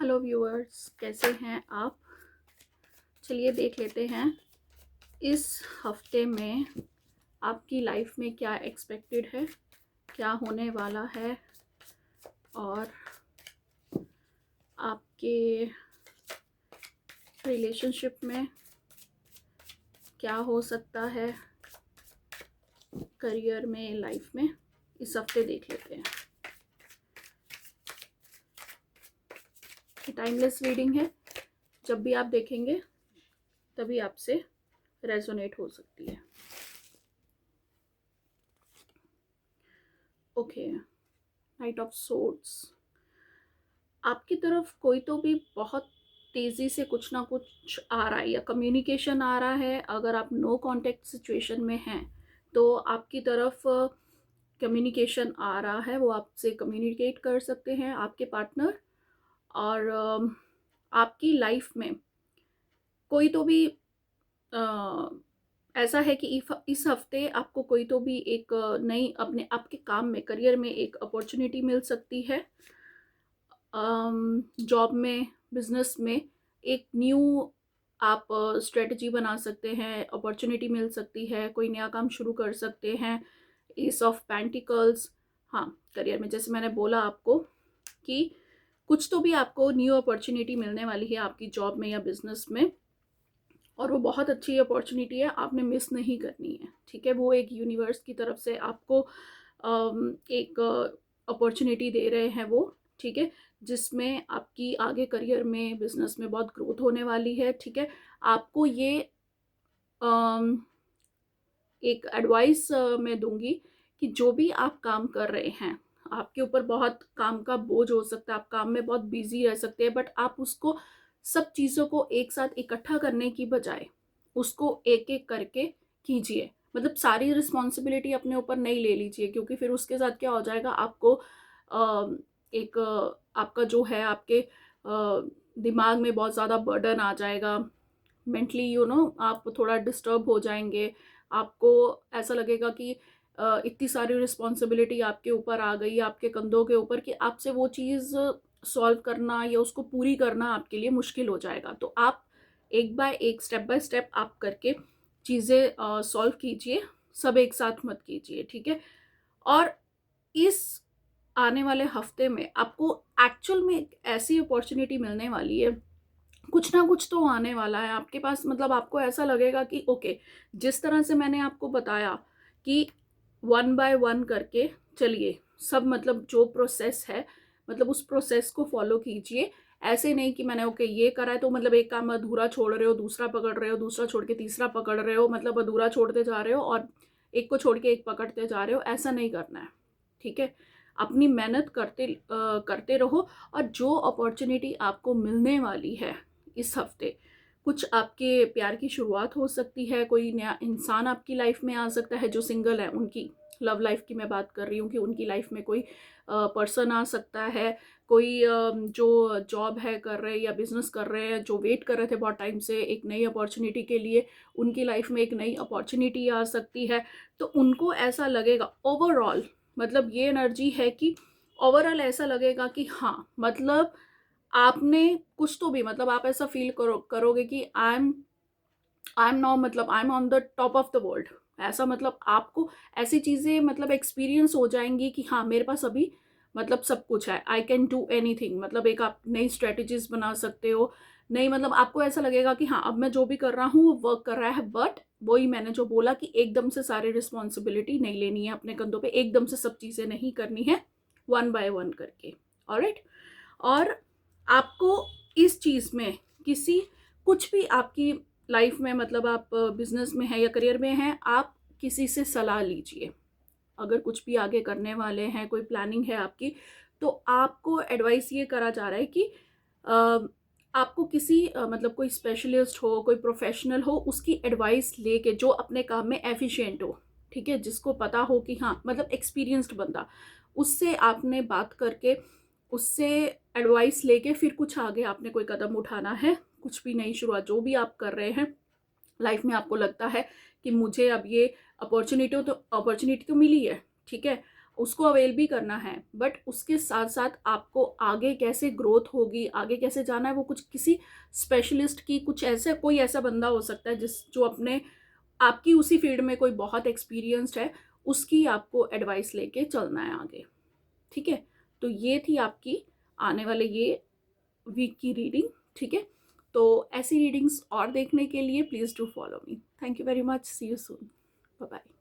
Hello viewers, कैसे हैं आप। चलिए देख लेते हैं इस हफ्ते में आपकी लाइफ में क्या एक्सपेक्टेड है, क्या होने वाला है और आपके रिलेशनशिप में क्या हो सकता है, करियर में, लाइफ में। इस हफ्ते देख लेते हैं। टाइमलेस रीडिंग है, जब भी आप देखेंगे तभी आपसे रेजोनेट हो सकती है। Okay, night of swords. आपकी तरफ कोई तो भी बहुत तेज़ी से कुछ ना कुछ आ रहा है या कम्युनिकेशन आ रहा है। अगर आप नो कांटेक्ट सिचुएशन में हैं तो आपकी तरफ कम्युनिकेशन आ रहा है, वो आपसे कम्युनिकेट कर सकते हैं आपके पार्टनर। और आपकी लाइफ में कोई तो भी ऐसा है कि इस हफ्ते आपको कोई तो भी एक नई अपने आपके काम में, करियर में एक अपॉर्चुनिटी मिल सकती है। जॉब में, बिजनेस में एक न्यू आप स्ट्रेटजी बना सकते हैं, अपॉर्चुनिटी मिल सकती है, कोई नया काम शुरू कर सकते हैं। S of pentacles. हाँ, करियर में जैसे मैंने बोला आपको कि कुछ तो भी आपको न्यू अपॉर्चुनिटी मिलने वाली है आपकी जॉब में या बिजनेस में, और वो बहुत अच्छी अपॉर्चुनिटी है, आपने मिस नहीं करनी है। ठीक है, वो एक यूनिवर्स की तरफ से आपको एक अपॉर्चुनिटी दे रहे हैं वो। ठीक है, जिसमें आपकी आगे करियर में, बिजनेस में बहुत ग्रोथ होने वाली है। ठीक है, आपको ये एक एडवाइस मैं दूंगी कि जो भी आप काम कर रहे हैं, आपके ऊपर बहुत काम का बोझ हो सकता है, आप काम में बहुत बिजी रह सकते हैं, बट आप उसको, सब चीज़ों को एक साथ इकट्ठा करने की बजाय उसको एक एक करके कीजिए। मतलब सारी रिस्पॉन्सिबिलिटी अपने ऊपर नहीं ले लीजिए, क्योंकि फिर उसके साथ क्या हो जाएगा, आपको एक आपका जो है आपके दिमाग में बहुत ज़्यादा बर्डन आ जाएगा। मेंटली आप थोड़ा डिस्टर्ब हो जाएंगे। आपको ऐसा लगेगा कि इतनी सारी रिस्पॉन्सिबिलिटी आपके ऊपर आ गई, आपके कंधों के ऊपर, कि आपसे वो चीज़ सॉल्व करना या उसको पूरी करना आपके लिए मुश्किल हो जाएगा। तो आप एक बाय एक, स्टेप बाय स्टेप आप करके चीज़ें सॉल्व कीजिए, सब एक साथ मत कीजिए। ठीक है, और इस आने वाले हफ्ते में आपको एक्चुअल में एक ऐसी अपॉर्चुनिटी मिलने वाली है, कुछ ना कुछ तो आने वाला है आपके पास। मतलब आपको ऐसा लगेगा कि ओके, जिस तरह से मैंने आपको बताया कि वन बाय वन करके चलिए, सब मतलब जो प्रोसेस है, मतलब उस प्रोसेस को फॉलो कीजिए। ऐसे नहीं कि मैंने ओके ये करा है तो मतलब एक काम अधूरा छोड़ रहे हो, दूसरा पकड़ रहे हो, दूसरा छोड़ के तीसरा पकड़ रहे हो, मतलब अधूरा छोड़ते जा रहे हो और एक को छोड़ के एक पकड़ते जा रहे हो। ऐसा नहीं करना है। ठीक है, अपनी मेहनत करते रहो। और जो अपॉर्चुनिटी आपको मिलने वाली है इस हफ्ते, कुछ आपके प्यार की शुरुआत हो सकती है, कोई नया इंसान आपकी लाइफ में आ सकता है। जो सिंगल है उनकी लव लाइफ की मैं बात कर रही हूँ कि उनकी लाइफ में कोई पर्सन आ सकता है। कोई जो जॉब है कर रहे हैं या बिजनेस कर रहे हैं, जो वेट कर रहे थे बहुत टाइम से एक नई अपॉर्चुनिटी के लिए, उनकी लाइफ में एक नई अपॉर्चुनिटी आ सकती है। तो उनको ऐसा लगेगा ओवरऑल, मतलब ये एनर्जी है कि ओवरऑल ऐसा लगेगा कि हाँ, मतलब आपने कुछ तो भी, मतलब आप ऐसा फील करोगे कि आई एम नाउ, मतलब I am on the top of the world. ऐसा मतलब आपको ऐसी चीज़ें मतलब एक्सपीरियंस हो जाएंगी कि हाँ, मेरे पास अभी मतलब सब कुछ है, आई कैन डू एनीथिंग। मतलब एक आप नई स्ट्रेटजीज बना सकते हो। नहीं, मतलब आपको ऐसा लगेगा कि हाँ, अब मैं जो भी कर रहा हूँ वो वर्क कर रहा है। बट वही मैंने जो बोला कि एकदम से सारी रिस्पॉन्सिबिलिटी नहीं लेनी है अपने कंधों पे, एकदम से सब चीज़ें नहीं करनी है, वन बाय वन करके। ऑलराइट। और आपको इस चीज़ में किसी, कुछ भी आपकी लाइफ में, मतलब आप बिजनेस में हैं या करियर में हैं, आप किसी से सलाह लीजिए। अगर कुछ भी आगे करने वाले हैं, कोई प्लानिंग है आपकी, तो आपको एडवाइस ये करा जा रहा है कि आपको किसी मतलब कोई स्पेशलिस्ट हो, कोई प्रोफेशनल हो, उसकी एडवाइस लेके, जो अपने काम में एफिशिएंट हो। ठीक है, जिसको पता हो कि हाँ, मतलब एक्सपीरियंस्ड बंदा, उससे आपने बात करके, उससे एडवाइस लेके फिर कुछ आगे आपने कोई कदम उठाना है। कुछ भी नई शुरुआत जो भी आप कर रहे हैं लाइफ में, आपको लगता है कि मुझे अब ये अपॉर्चुनिटी तो मिली है। ठीक है, उसको अवेल भी करना है, बट उसके साथ साथ आपको आगे कैसे ग्रोथ होगी, आगे कैसे जाना है, वो कुछ किसी स्पेशलिस्ट की, कुछ ऐसा कोई ऐसा बंदा हो सकता है जो अपने आपकी उसी फील्ड में कोई बहुत एक्सपीरियंस्ड है, उसकी आपको एडवाइस लेके चलना है आगे। ठीक है, तो ये थी आपकी आने वाले ये वीक की रीडिंग। ठीक है, तो ऐसी रीडिंग्स और देखने के लिए please do follow me. Thank you very much, see you soon, bye bye.